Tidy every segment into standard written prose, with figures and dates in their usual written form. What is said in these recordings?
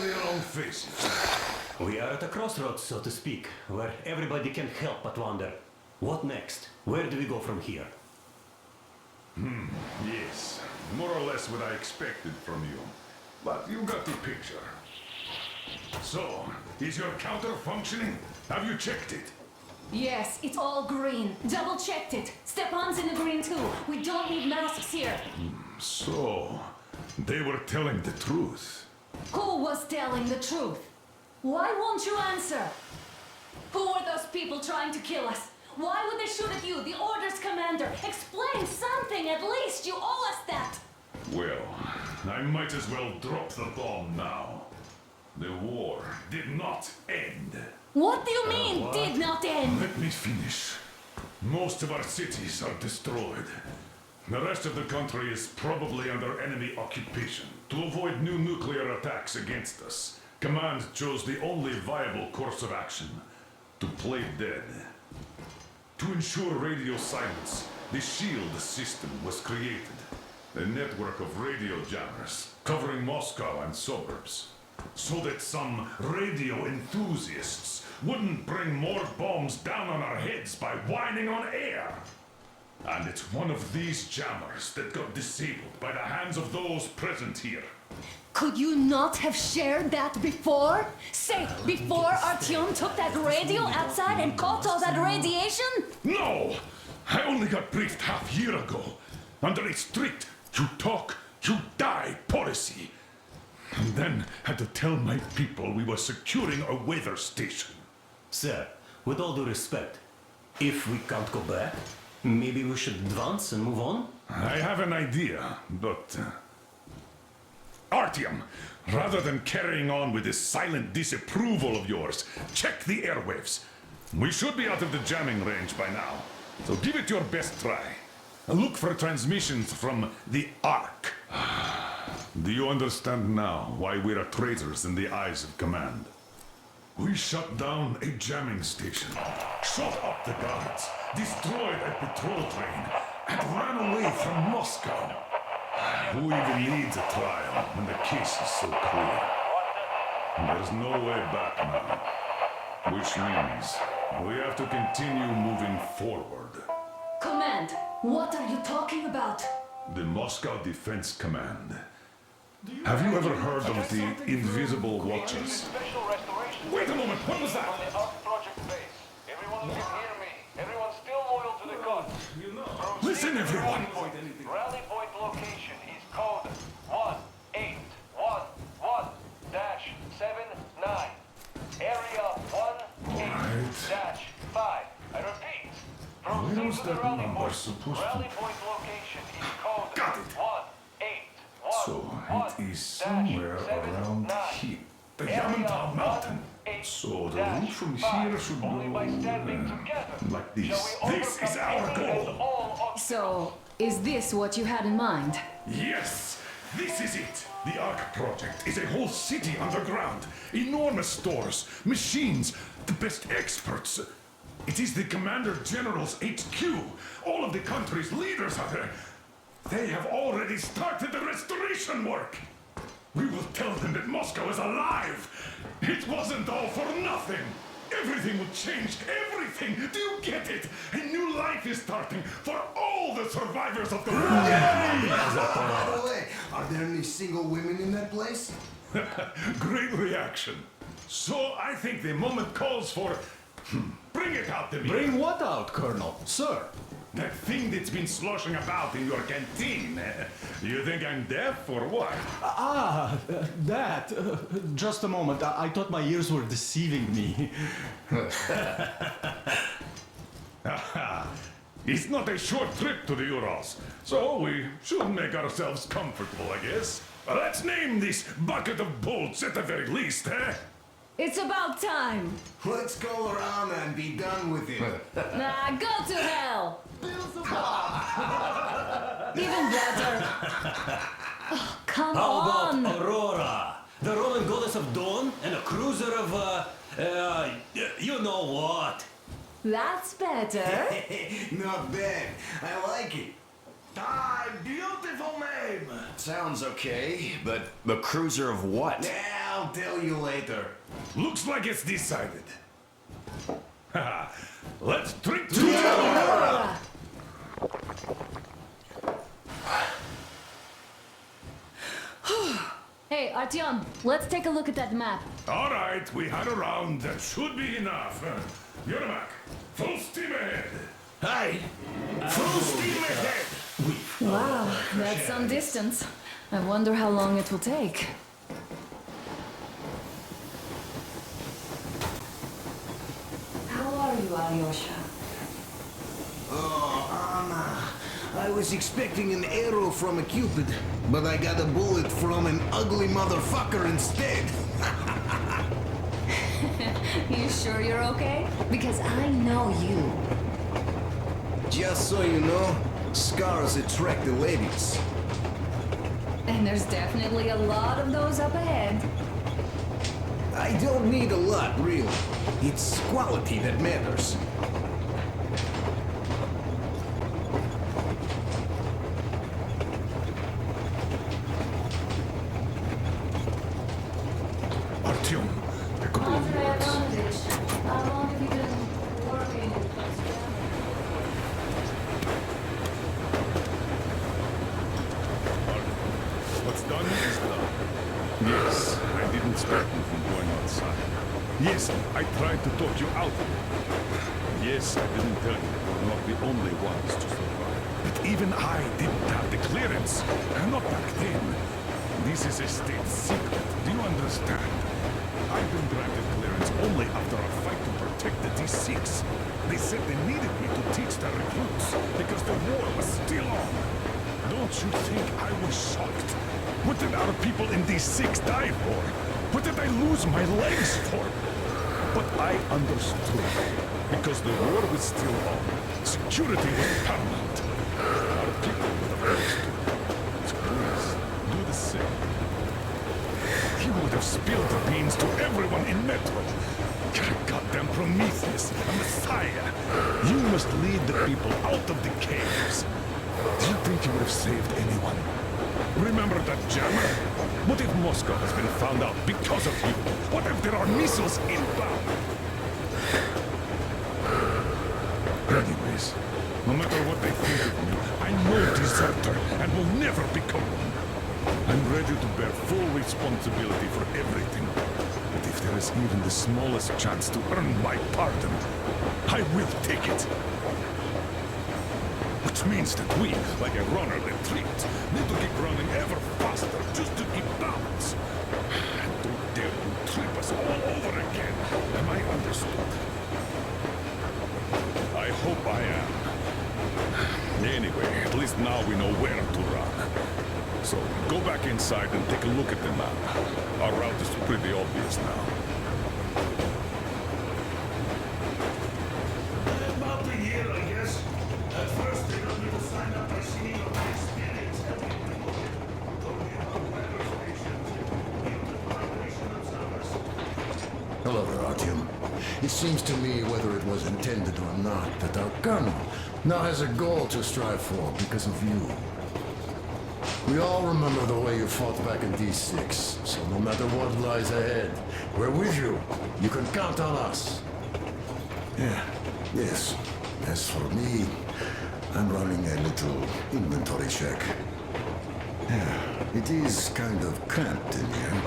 their own faces. We are at a crossroads, so to speak, where everybody can help but wonder. What next? Where do we go from here? Yes, more or less what I expected from you. But you got the picture. So, is your counter functioning? Have you checked it? Yes, it's all green. Double checked it. Stepan's in the green too. We don't need masks here. So, they were telling the truth. Who was telling the truth? Why won't you answer? Who were those people trying to kill us? Why would they shoot at you, the Order's commander? Explain something, at least. You owe us that. Well, I might as well drop the bomb now. The war did not end. What do you mean, did not end? Let me finish. Most of our cities are destroyed. The rest of the country is probably under enemy occupation. To avoid new nuclear attacks against us, Command chose the only viable course of action: to play dead. To ensure radio silence, the SHIELD system was created. A network of radio jammers covering Moscow and suburbs. So that some radio enthusiasts wouldn't bring more bombs down on our heads by whining on air. And it's one of these jammers that got disabled by the hands of those present here. Could you not have shared that before? Say, before Artyom took that radio outside and caught all that radiation? No! I only got briefed half year ago. Under a strict, you talk, you die policy. And then had to tell my people we were securing a weather station. Sir, with all due respect, if we can't go back, maybe we should advance and move on? I have an idea, but... Artyom, rather than carrying on with this silent disapproval of yours, check the airwaves. We should be out of the jamming range by now, so give it your best try. Look for transmissions from the Ark. Do you understand now why we are traitors in the eyes of Command? We shut down a jamming station, shot up the guards, destroyed a patrol train, and ran away from Moscow. Who even needs a trial when the case is so clear? There's no way back now, which means we have to continue moving forward. Command, what are you talking about? The Moscow Defense Command. Have you ever heard of the Invisible Watchers? Wait a moment, what was that? On the Ark Project base. Everyone can hear me. Everyone's still loyal to the cause. Listen, everyone! Rally point location is code 1811-79. Area 18-5. I repeat. Where was Proceed to the that rally number point. supposed to... Rally point location is code Got it. 1811-79. So, it is somewhere around here. The Yamantau Mountain. So, the route from here should go... Only by standing together like this. shall we This is overcome our any and goal! all obstacles. So, is this what you had in mind? Yes! This is it! The Ark Project is a whole city underground. Enormous stores, machines, the best experts. It is the Commander General's HQ. All of the country's leaders are there. They have already started the restoration work. We will tell them that Moscow is alive. It wasn't all for nothing. Everything will change. Everything. Do you get it? A new life is starting for all the survivors of the war. By the way, are there any single women in that place? Great reaction. So I think the moment calls for... Bring it out to me. Bring what out, Colonel? Sir? That thing that's been sloshing about in your canteen. You think I'm deaf or what? That. Just a moment. I thought my ears were deceiving me. It's not a short trip to the Urals, so we should make ourselves comfortable, I guess. Let's name this bucket of bolts at the very least, eh? It's about time. Let's go around and be done with it. Nah, go to hell. Even better. Oh, come How on. about Aurora? The Roman goddess of dawn and a cruiser of, you know what? That's better. Not bad. I like it. Die, beautiful name! Sounds okay, but the cruiser of what? Yeah, I'll tell you later. Looks like it's decided. Haha. Let's drink to Hey, Artyom, let's take a look at that map. All right, we had a round. That should be enough. Yermak, full steam ahead. Hey! Full steam ahead. Wow, that's some distance. I wonder how long it will take. How are you, Alyosha? Oh, Anna. I was expecting an arrow from a Cupid, but I got a bullet from an ugly motherfucker instead. You sure you're okay? Because I know you. Just so you know, scars attract the ladies. And there's definitely a lot of those up ahead. I don't need a lot, really. It's quality that matters. Artyom, a couple of words. How long have you been working with those What's done is done. Yes, I didn't stop you from going outside. Yes, I tried to talk you out of it. Yes, I didn't tell you you were not the only ones to survive. But even I didn't have the clearance. Not back then. This is a state secret. Do you understand? I've been granted clearance only after a fight to protect the D6. They said they needed me to teach the recruits because the war was still on. Don't you think I was shocked? What did our people in D6 die for? What did I lose my legs for? But I understood. Because the war was still on. Security was paramount. Our people would have understood. So please, do the same. You would have spilled the beans to everyone in Metro. You're a goddamn Prometheus, a messiah. You must lead the people out of the caves. Do you think you would have saved anyone? Remember that jammer? What if Moscow has been found out because of you? What if there are missiles inbound? Anyways, no matter what they think of me, I'm no deserter and will never become one. I'm ready to bear full responsibility for everything. But if there is even the smallest chance to earn my pardon, I will take it. Which means that we, like a runner that tripped, need to keep running ever faster just to keep balance. And don't dare to trip us all over again. Am I understood? I hope I am. Anyway, at least now we know where to run. So, go back inside and take a look at the map. Our route is pretty obvious now. About a year, I guess. At first, they got me to sign up by singing of my experience helping people get totally about weather stations and the vibration observers. Hello there, Artyom. It seems to me, whether it was intended or not, that our colonel now has a goal to strive for because of you. We all remember the way you fought back in D6, so no matter what lies ahead, we're with you. You can count on us. Yeah, yes. As for me, I'm running a little inventory check. Yeah, it is kind of cramped in here.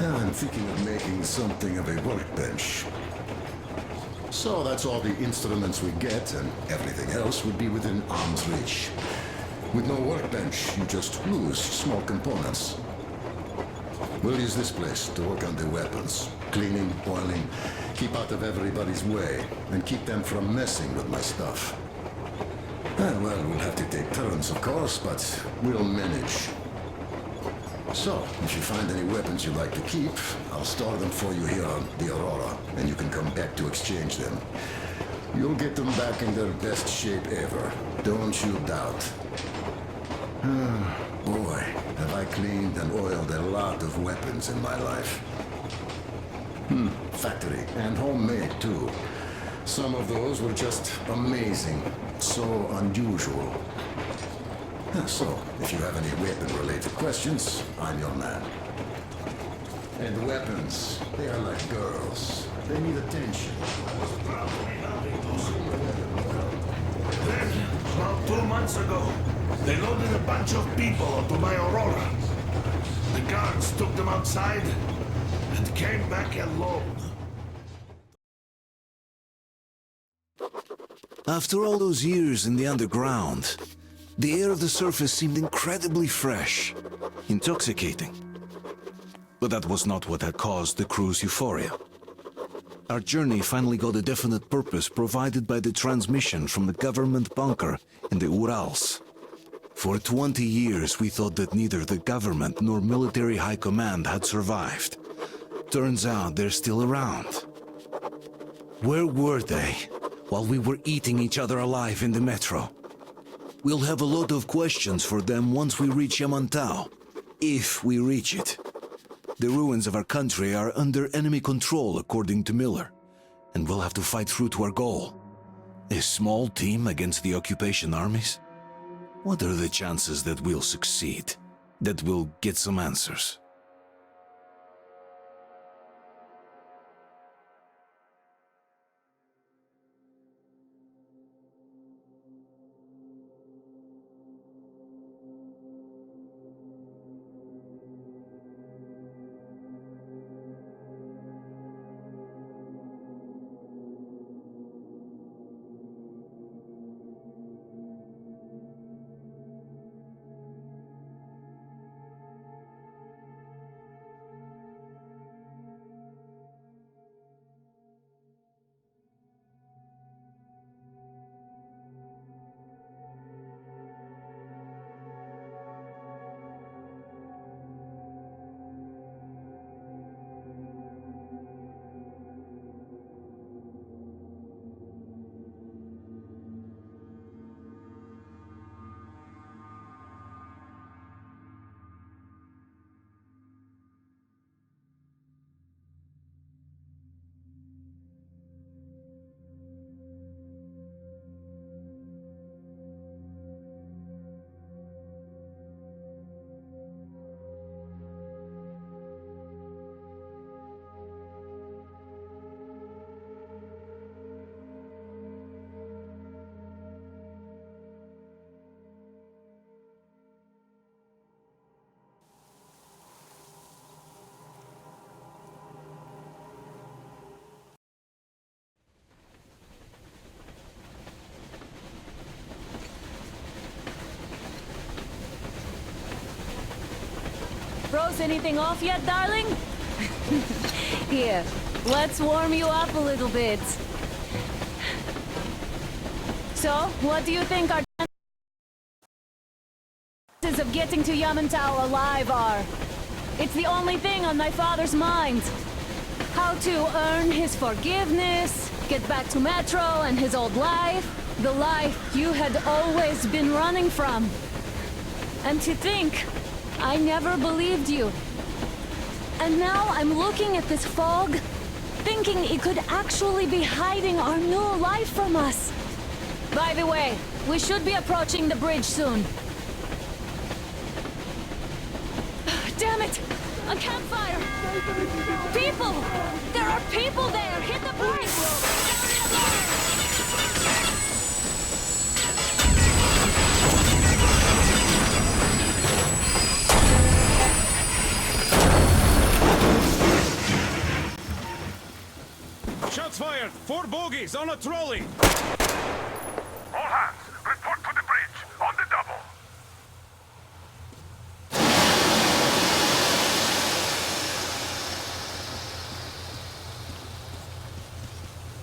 I'm thinking of making something of a workbench. So that's all the instruments we get, and everything else would be within arm's reach. With no workbench, you just lose small components. We'll use this place to work on the weapons. Cleaning, oiling, keep out of everybody's way, and keep them from messing with my stuff. Well, we'll have to take turns, of course, but we'll manage. So, if you find any weapons you'd like to keep, I'll store them for you here on the Aurora, and you can come back to exchange them. You'll get them back in their best shape ever. Don't you doubt. Boy, have I cleaned and oiled a lot of weapons in my life. Factory and homemade too. Some of those were just amazing. So unusual. So, if you have any weapon-related questions, I'm your man. And weapons, they are like girls. They need attention. Then, about 2 months ago, they loaded a bunch of people onto my Aurora. The guards took them outside and came back alone. After all those years in the underground, the air of the surface seemed incredibly fresh, intoxicating. But that was not what had caused the crew's euphoria. Our journey finally got a definite purpose provided by the transmission from the government bunker in the Urals. For 20 years we thought that neither the government nor military high command had survived. Turns out they're still around. Where were they while we were eating each other alive in the metro? We'll have a lot of questions for them once we reach Yamantau, if we reach it. The ruins of our country are under enemy control, according to Miller, and we'll have to fight through to our goal. A small team against the occupation armies? What are the chances that we'll succeed? That we'll get some answers? Froze anything off yet, darling? Here, let's warm you up a little bit. So, what do you think our chances of getting to Yamantau alive are? It's the only thing on my father's mind. How to earn his forgiveness, get back to Metro and his old life. The life you had always been running from. And to think, I never believed you. And now I'm looking at this fog, thinking it could actually be hiding our new life from us. By the way, we should be approaching the bridge soon. Damn it! A campfire! People! There are people there! Hit the brakes! Shots fired! 4 bogies on a trolley! All hands, report to the bridge, on the double.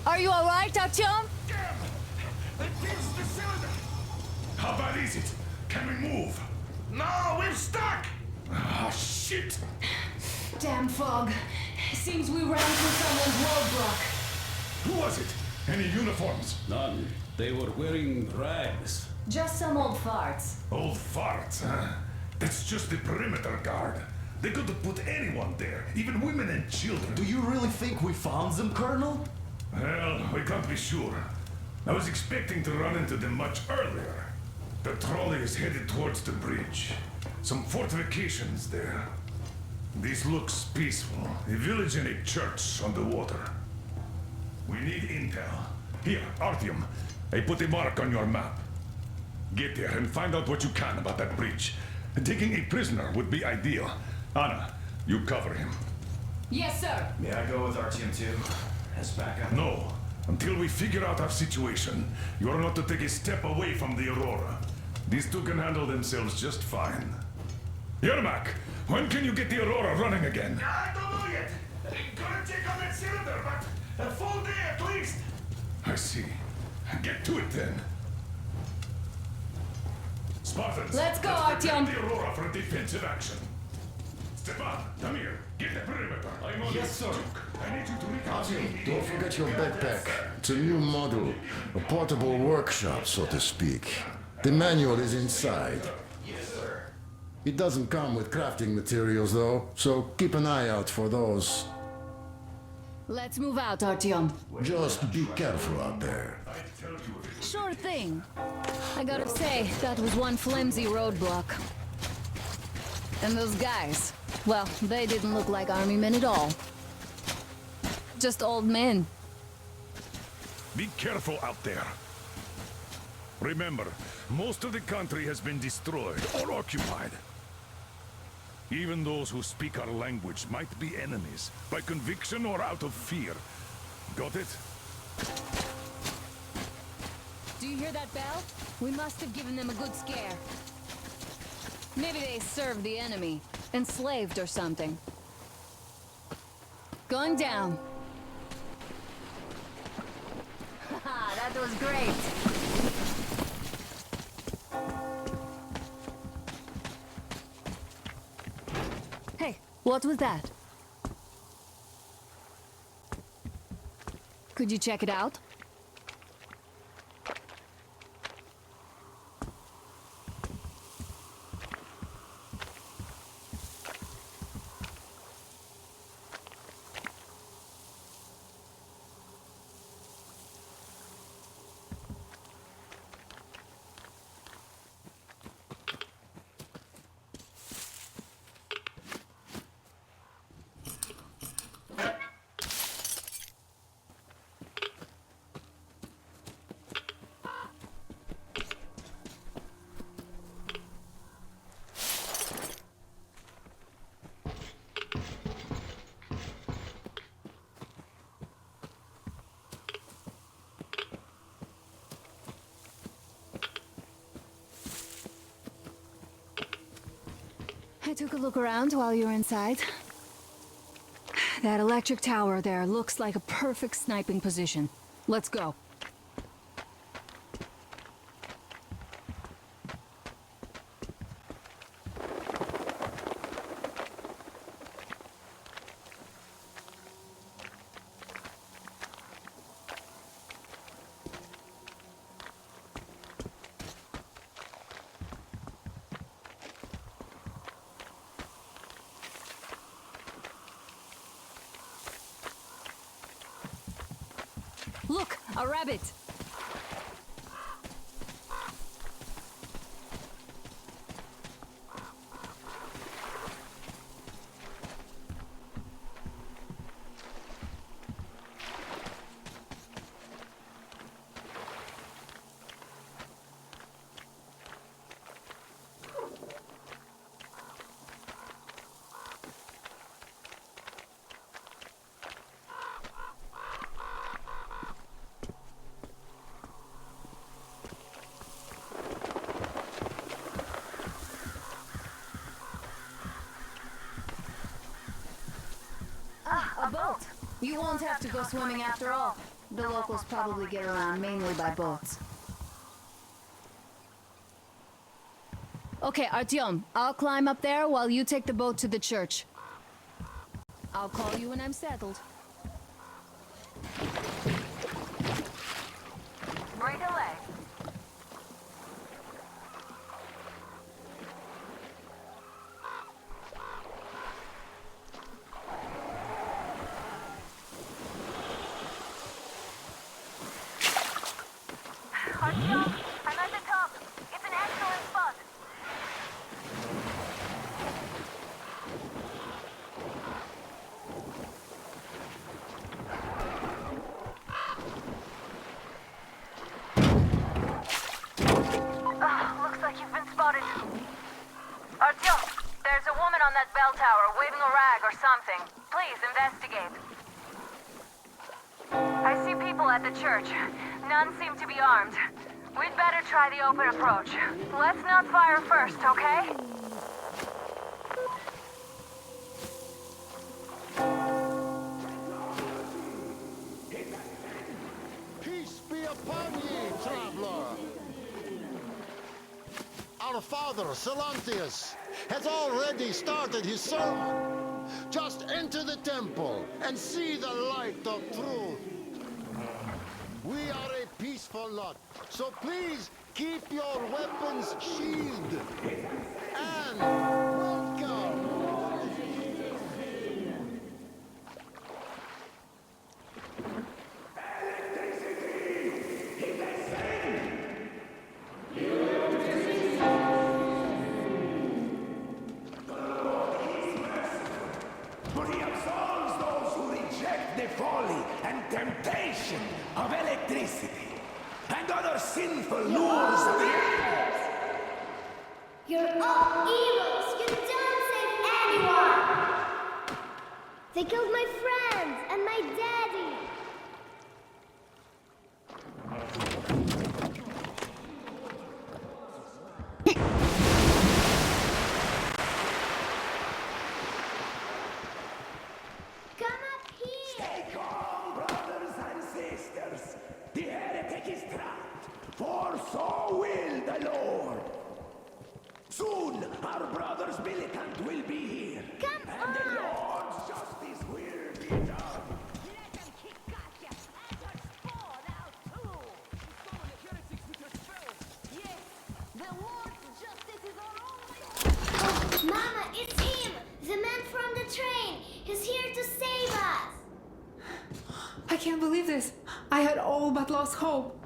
Are you alright, Artyom? Damn! They pierced the cylinder! How bad is it? Can we move? No, we're stuck! Ah, shit! Damn fog. Seems we ran through someone's roadblock. Who was it? Any uniforms? None. They were wearing rags. Just some old farts. Old farts, huh? That's just the perimeter guard. They could have put anyone there, even women and children. Do you really think we found them, Colonel? Well, we can't be sure. I was expecting to run into them much earlier. The trolley is headed towards the bridge. Some fortifications there. This looks peaceful. A village and a church on the water. We need intel. Here, Artyom. I put a mark on your map. Get there and find out what you can about that bridge. Taking a prisoner would be ideal. Anna, you cover him. Yes, sir. May I go with Artyom too? As backup? No. Until we figure out our situation, you are not to take a step away from the Aurora. These two can handle themselves just fine. Yermak, when can you get the Aurora running again? I don't know yet. Gonna check on that cylinder, but a full day at least. I see. Get to it then. Spartans, Let's go, prepare Artyom. the Aurora for defensive action. Stepan, come here. Get the perimeter. I'm on Yes, sir. I need you to reconstruct. Don't forget your backpack. It's a new model. A portable workshop, so to speak. The manual is inside. Yes, sir. It doesn't come with crafting materials, though, so keep an eye out for those. Let's move out, Artyom. Just be careful out there. Sure thing. I gotta say, that was one flimsy roadblock. And those guys, well, they didn't look like army men at all. Just old men. Be careful out there. Remember, most of the country has been destroyed or occupied. Even those who speak our language might be enemies, by conviction or out of fear. Got it? Do you hear that bell? We must have given them a good scare. Maybe they served the enemy, enslaved or something. Going down. Haha, that was great. Hey, what was that? Could you check it out? I took a look around while you were inside. That electric tower there looks like a perfect sniping position. Let's go. Look, a rabbit! A boat. You won't have to go swimming after all. The locals probably get around mainly by boats. Okay, Artyom, I'll climb up there while you take the boat to the church. I'll call you when I'm settled. Right away. Artyom, I'm at the top. It's an accident. like you've been spotted. Artyom, there's a woman on that bell tower waving a rag or something. Please investigate. I see people at the church. None seem to be armed. We'd better try the open approach. Let's not fire first, okay? Peace be upon ye, traveler! Our father, Silantius, has already started his sermon. Just enter the temple and see the light of truth. We are a peaceful lot, so please keep your weapons sheathed. And welcome! For he absolves those who reject the folly and temptation of electricity and other sinful lures of the air. You're all evils! You don't save anyone! They killed my friends and my daddy! Come up here! Stay calm, brothers and sisters. The heretic is trapped, for so will the Lord. Soon, our brother's militant will be here. Come and the on! Lord's justice will be done. Let them kick Katya and her spawn out too! Yes, the Lord's justice is our only... Mama, it's him! The man from the train! He's here to save us! I can't believe this. I had all but lost hope.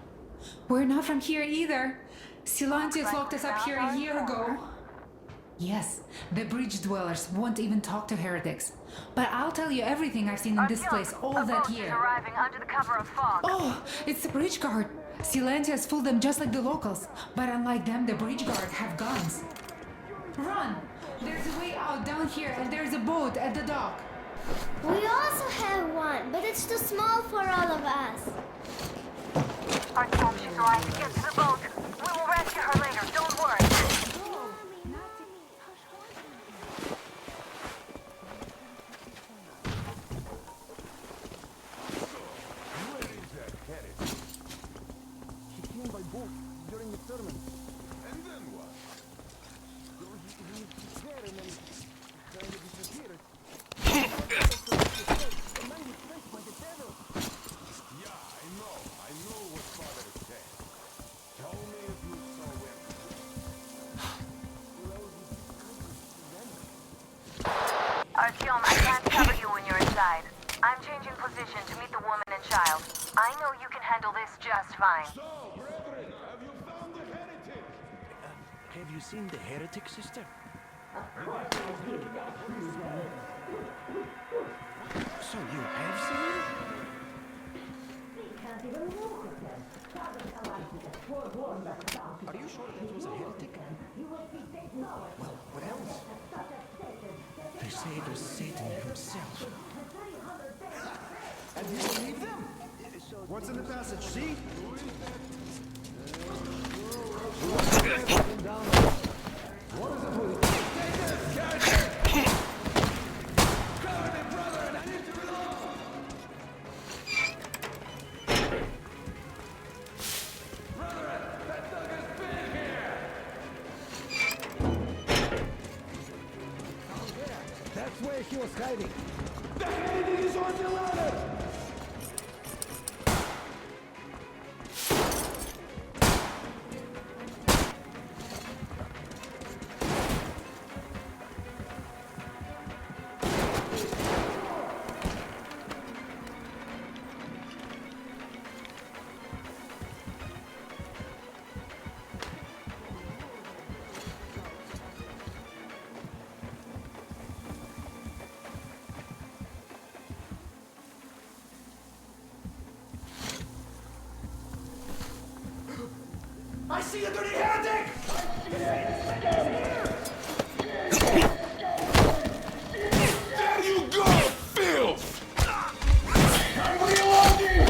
We're not from here either. Silantius locked us up here a year ago. Yes, the bridge dwellers won't even talk to heretics. But I'll tell you everything I've seen in this place all that year. Arriving under the cover of fog. Oh, it's the bridge guard. Silantius fooled them just like the locals. But unlike them, the bridge guard have guns. Run! There's a way out down here and there's a boat at the dock. We also have one, but it's too small for all of us. Artyom, she's right. Get to the boat. We will rescue her later. Don't worry. He came by boat during the sermon. And then what? He was there and then kind of disappeared. The man was placed by the devil. Yeah, I know what Father said. Tell me if you saw him. Artyom, I can't cover you when you're inside. I'm changing position to meet the woman and child. I know you can handle this just fine. So, brethren, have you found the heretic? Have you seen the heretic, sister? So you have seen him? Are you sure that was a heretic? Well, what else? They say it was Satan himself. And you believe them? What's in the passage, see? What is it with Cover me, brother, and I need to reload! Brethren, that thug is big here! Oh, yeah, that's where he was hiding. The heretic is on the ladder! I see a dirty heretic! There you go, filth! I'm reloading!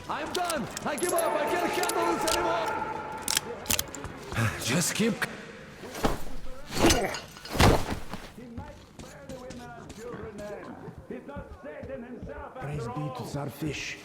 I'm done! I give up! I can't handle this anymore! Just keep... Praise be to Tsarfish.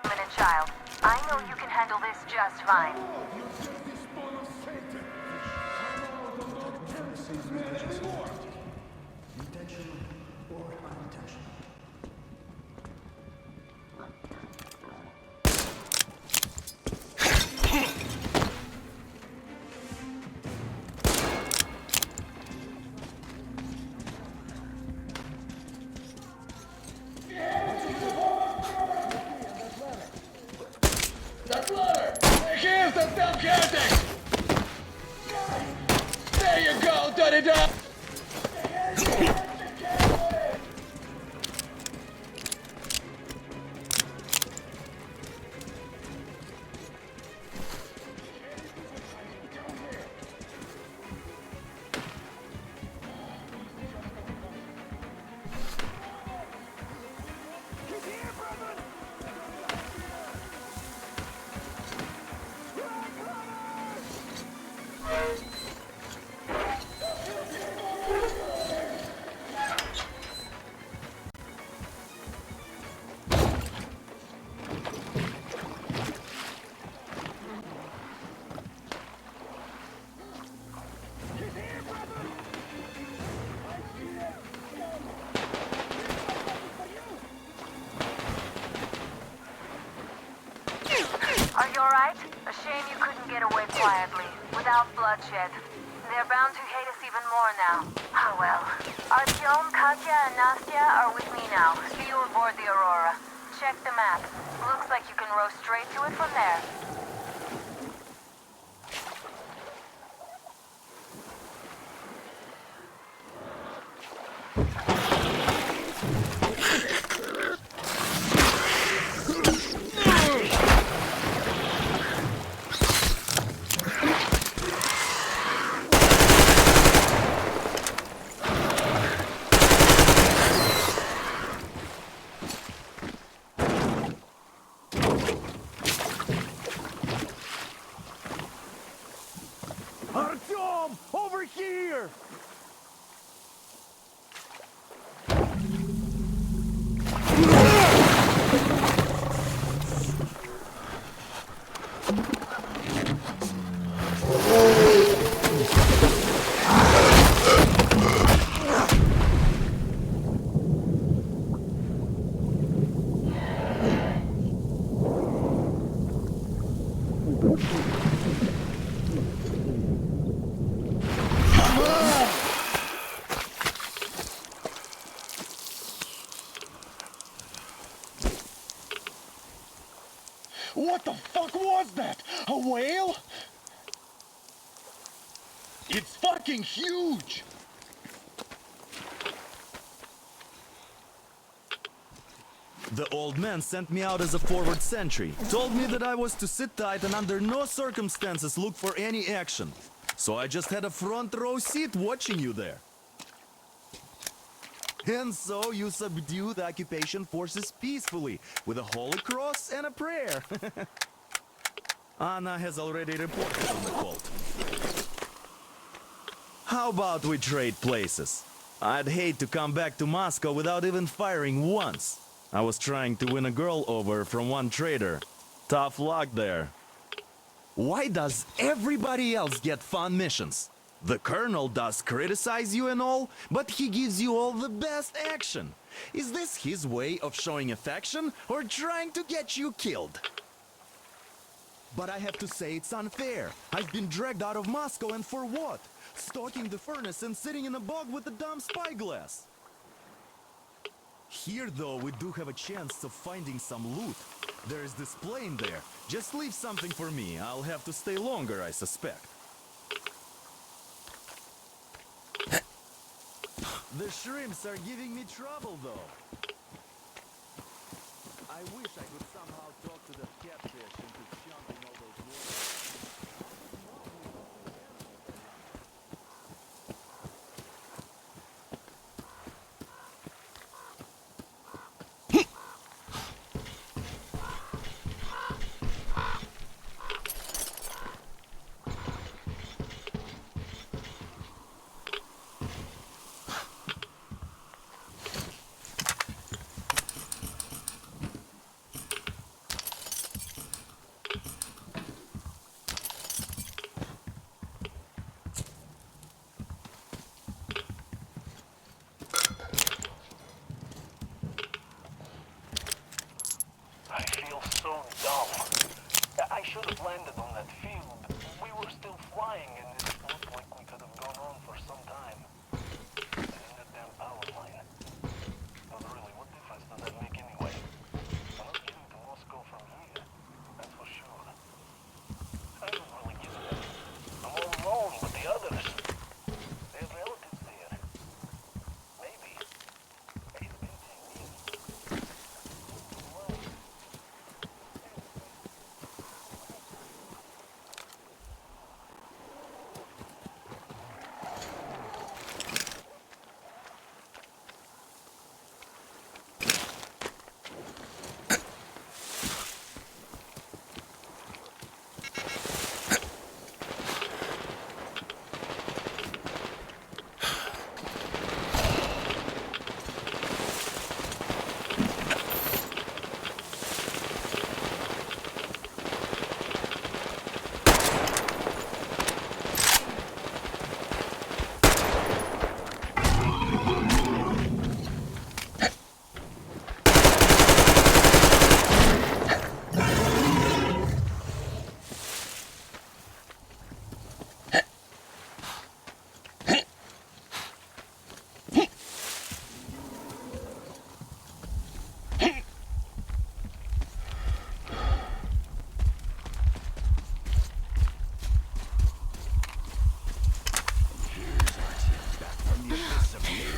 Woman and child, I know you can handle this just fine. Intentional or unintentional. That ladder! Here's the damn caretaker! There you go, dirty dog! Are you alright? A shame you couldn't get away quietly, without bloodshed. They're bound to hate us even more now. Oh well. Artyom, Katya, and Nastya are with me now. See you aboard the Aurora. Check the map. Looks like you can row straight to it from there. Artyom! Over here! A whale? It's fucking huge! The old man sent me out as a forward sentry. Told me that I was to sit tight and under no circumstances look for any action. So I just had a front row seat watching you there. And so you subdue the occupation forces peacefully with a holy cross and a prayer. Anna has already reported on the cult. How about we trade places? I'd hate to come back to Moscow without even firing once. I was trying to win a girl over from one trader. Tough luck there. Why does everybody else get fun missions? The colonel does criticize you and all, but he gives you all the best action. Is this his way of showing affection or trying to get you killed? But I have to say it's unfair. I've been dragged out of Moscow, and for what? Stalking the furnace and sitting in a bog with a dumb spyglass. Here, though, we do have a chance of finding some loot. There is this plane there. Just leave something for me. I'll have to stay longer, I suspect. The shrimps are giving me trouble, though. I wish I could somehow talk to the catfish into jumping all those waters. I feel so dumb. I should have landed on that field. We were still flying and it looked like we could have gone on for some time. And that damn power line. But really, what difference does that make anyway? I'm not getting to Moscow from here. That's for sure. I don't really get it. I'm all alone with the others. They have relatives there. Maybe. It's been 10 years.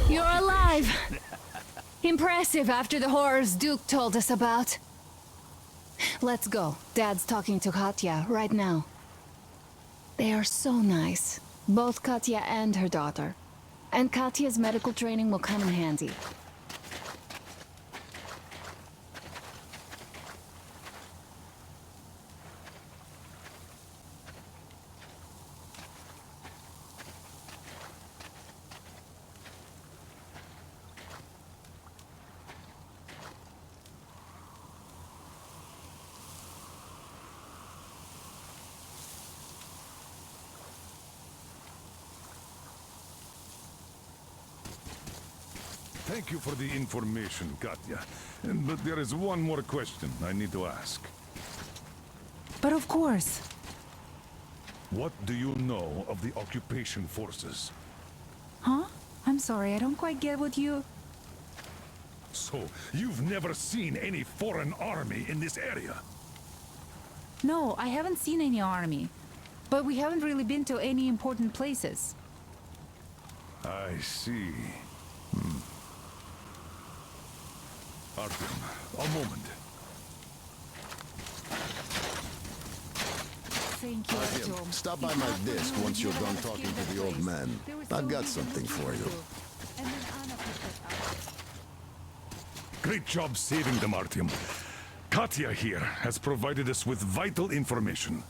You're alive! Impressive after the horrors Duke told us about. Let's go. Dad's talking to Katya right now. They are so nice. Both Katya and her daughter. And Katya's medical training will come in handy. Thank you for the information, Katya. But there is one more question I need to ask. But of course. What do you know of the occupation forces? Huh? I'm sorry, I don't quite get what you... So, you've never seen any foreign army in this area? No, I haven't seen any army. But we haven't really been to any important places. I see. Artyom, a moment. Thank you, Artyom. Stop by my desk once you're done talking to the old man. I've got something for you. And then Anna picked that up. Great job saving them, Artyom. Katya here has provided us with vital information.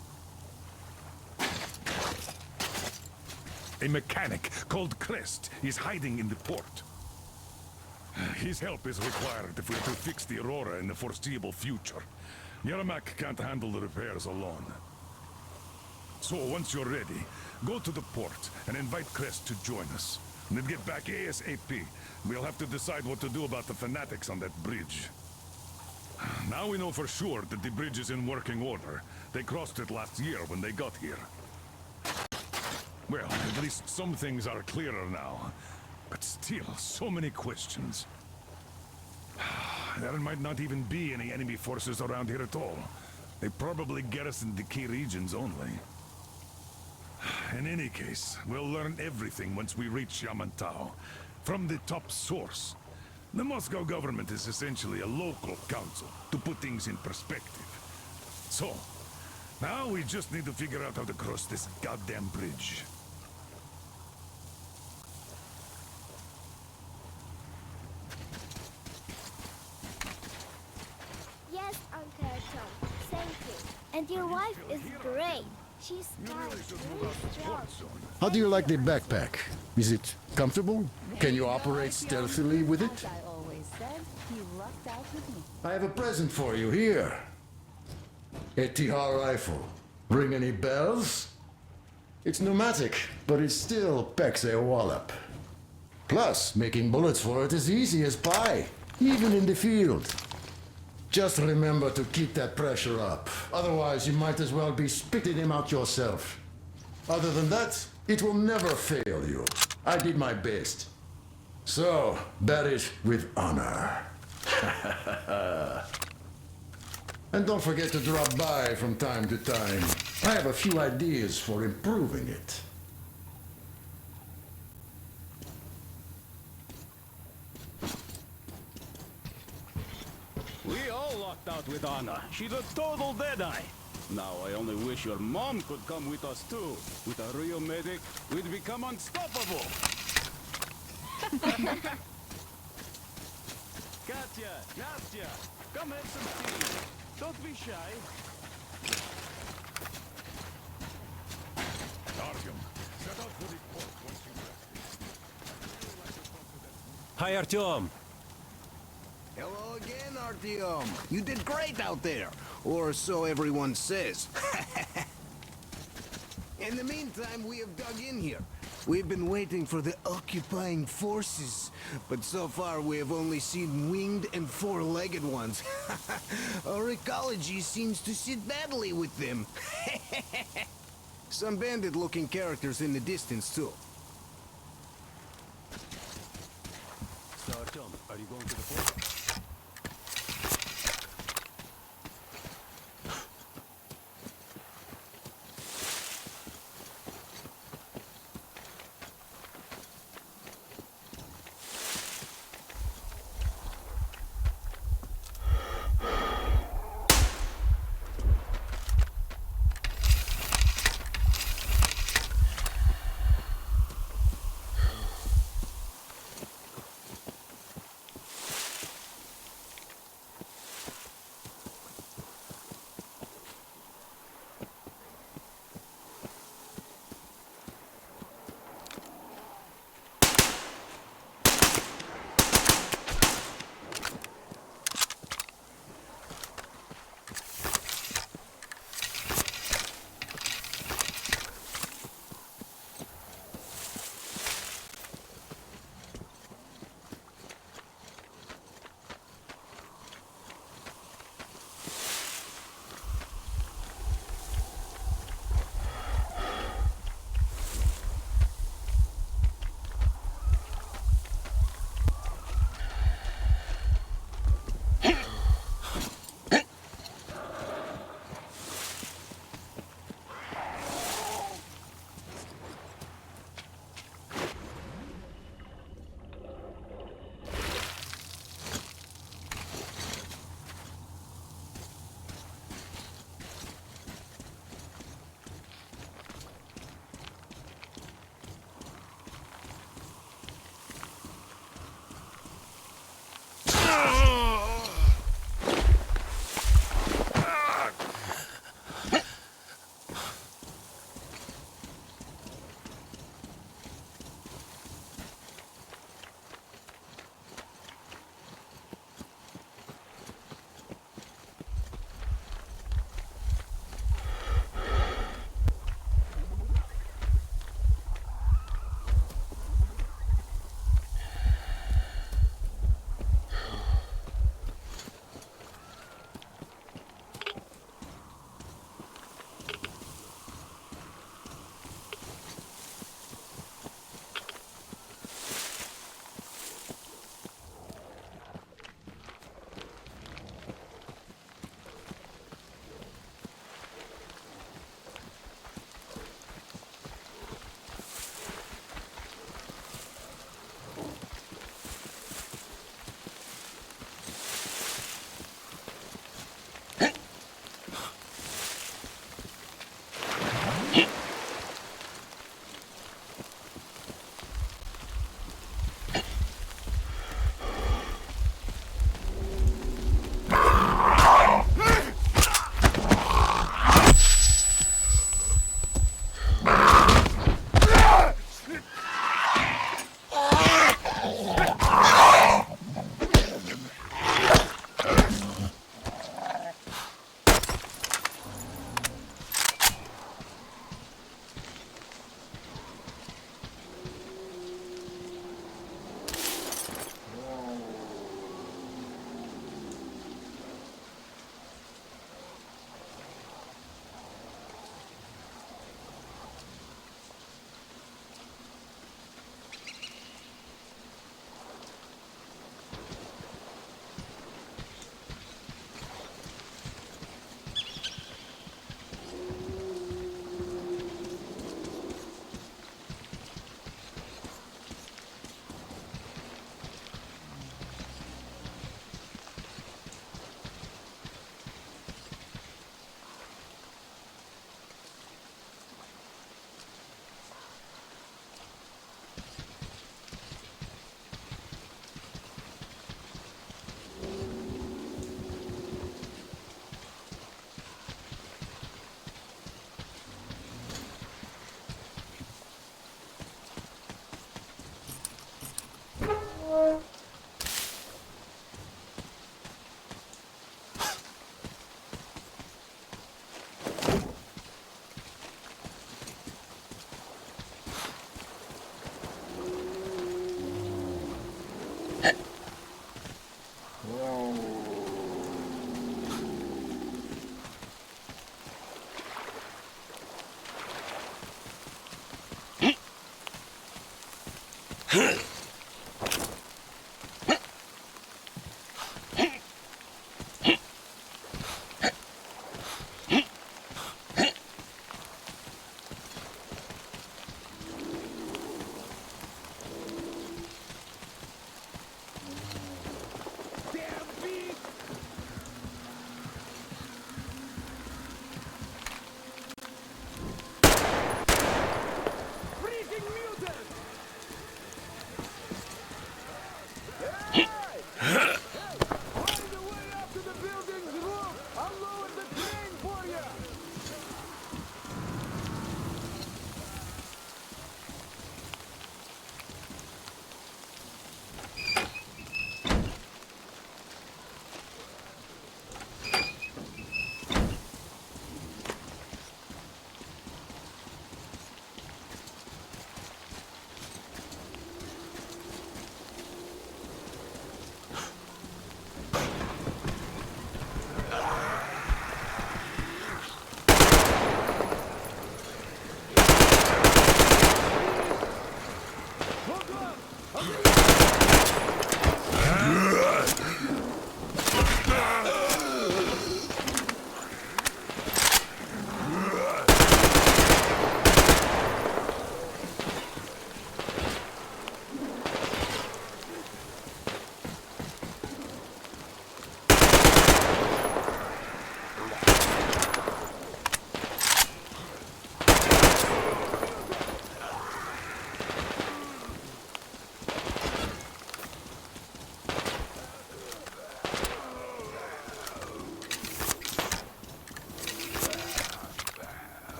A mechanic called Crest is hiding in the port. His help is required if we're to fix the Aurora in the foreseeable future. Yermak can't handle the repairs alone. So once you're ready, go to the port and invite Crest to join us. And then get back ASAP. We'll have to decide what to do about the fanatics on that bridge. Now we know for sure that the bridge is in working order. They crossed it last year when they got here. Well, at least some things are clearer now. But still, so many questions. There might not even be any enemy forces around here at all. They probably garrison the key regions only. In any case, we'll learn everything once we reach Yamantau. From the top source. The Moscow government is essentially a local council, to put things in perspective. So, now we just need to figure out how to cross this goddamn bridge. Yes, Uncle Tom. Thank you. And your wife is great. She's kind, really strong. How do you like the backpack? Is it comfortable? Can you operate stealthily with it? I always said, he lucked out with me. I have a present for you here. A Tihar rifle. Ring any bells? It's pneumatic, but it still packs a wallop. Plus, making bullets for it is easy as pie, even in the field. Just remember to keep that pressure up. Otherwise, you might as well be spitting him out yourself. Other than that, it will never fail you. I did my best. So, bear it with honor. And don't forget to drop by from time to time. I have a few ideas for improving it. We all locked out with Anna. She's a total deadeye. Now I only wish your mom could come with us too. With a real medic, we'd become unstoppable. Katya, Nastya, come have some tea. Don't be shy. Artyom, set out for the port once you Hi, Artyom. Hello again, Artyom. You did great out there. Or so everyone says. In the meantime, we have dug in here. We've been waiting for the occupying forces, but so far we have only seen winged and four-legged ones. Our ecology seems to sit badly with them. Some bandit-looking characters in the distance, too. So, Artyom, are you going to the port?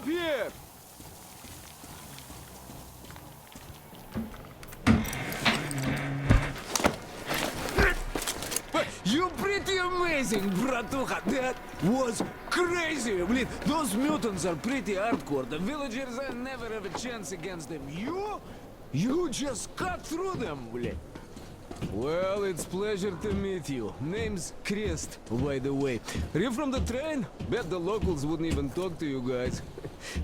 here! You pretty amazing, bratuха. That was crazy. Блин, those mutants are pretty hardcore. The villagers never have a chance against them. You just cut through them, блин. Well, it's pleasure to meet you. Name's Crest, by the way. Are you from the train? Bet the locals wouldn't even talk to you guys.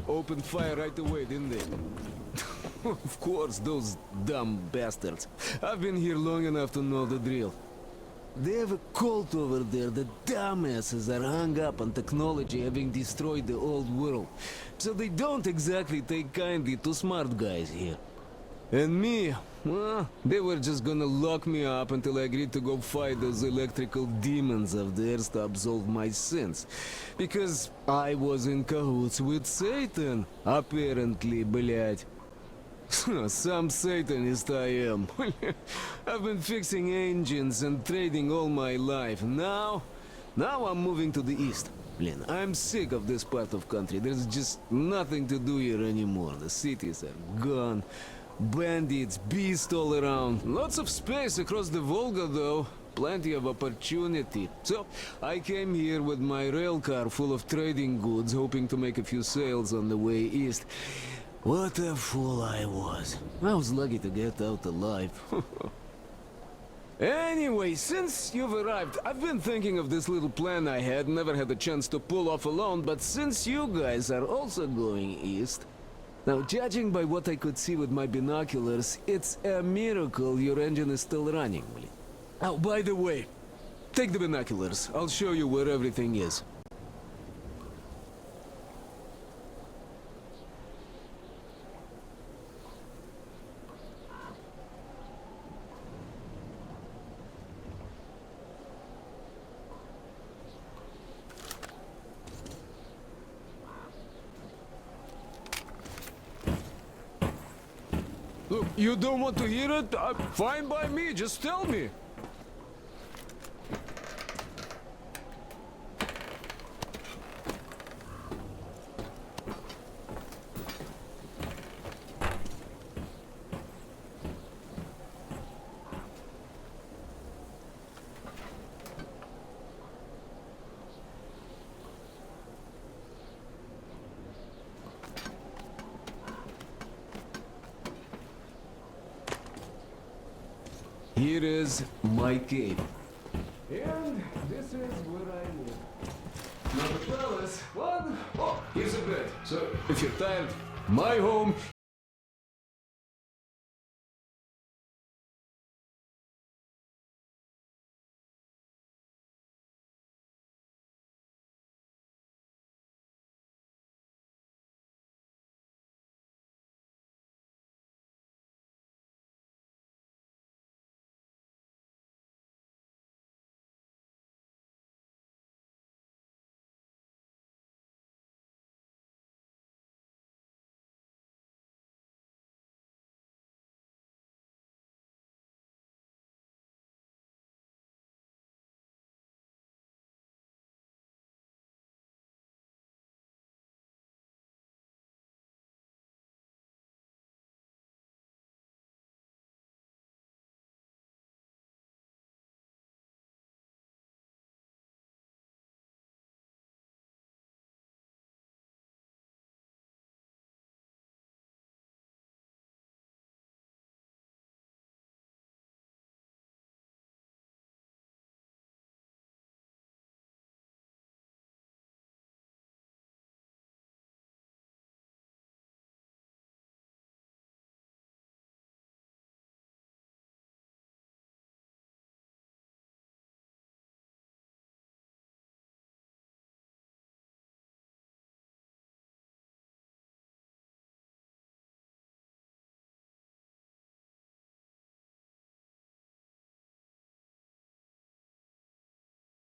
Opened fire right away, didn't they? Of course, those dumb bastards. I've been here long enough to know the drill. They have a cult over there. The dumbasses are hung up on technology having destroyed the old world. So they don't exactly take kindly to smart guys here. And me, well, they were just gonna lock me up until I agreed to go fight those electrical demons of theirs to absolve my sins. Because I was in cahoots with Satan, apparently, блядь. Some Satanist I am. I've been fixing engines and trading all my life. Now I'm moving to the east. Blin, I'm sick of this part of country. There's just nothing to do here anymore. The cities are gone. Bandits, beasts all around. Lots of space across the Volga, though. Plenty of opportunity. So, I came here with my rail car full of trading goods, hoping to make a few sales on the way east. What a fool I was. I was lucky to get out alive. Anyway, since you've arrived, I've been thinking of this little plan I had, never had a chance to pull off alone, but since you guys are also going east... Now, judging by what I could see with my binoculars, it's a miracle your engine is still running. Oh, by the way, take the binoculars. I'll show you where everything is. Look, you don't want to hear it? Fine by me, just tell me. Here is my cave. And this is where I live. Now the palace, one, oh, here's a bed. So if you're tired, my home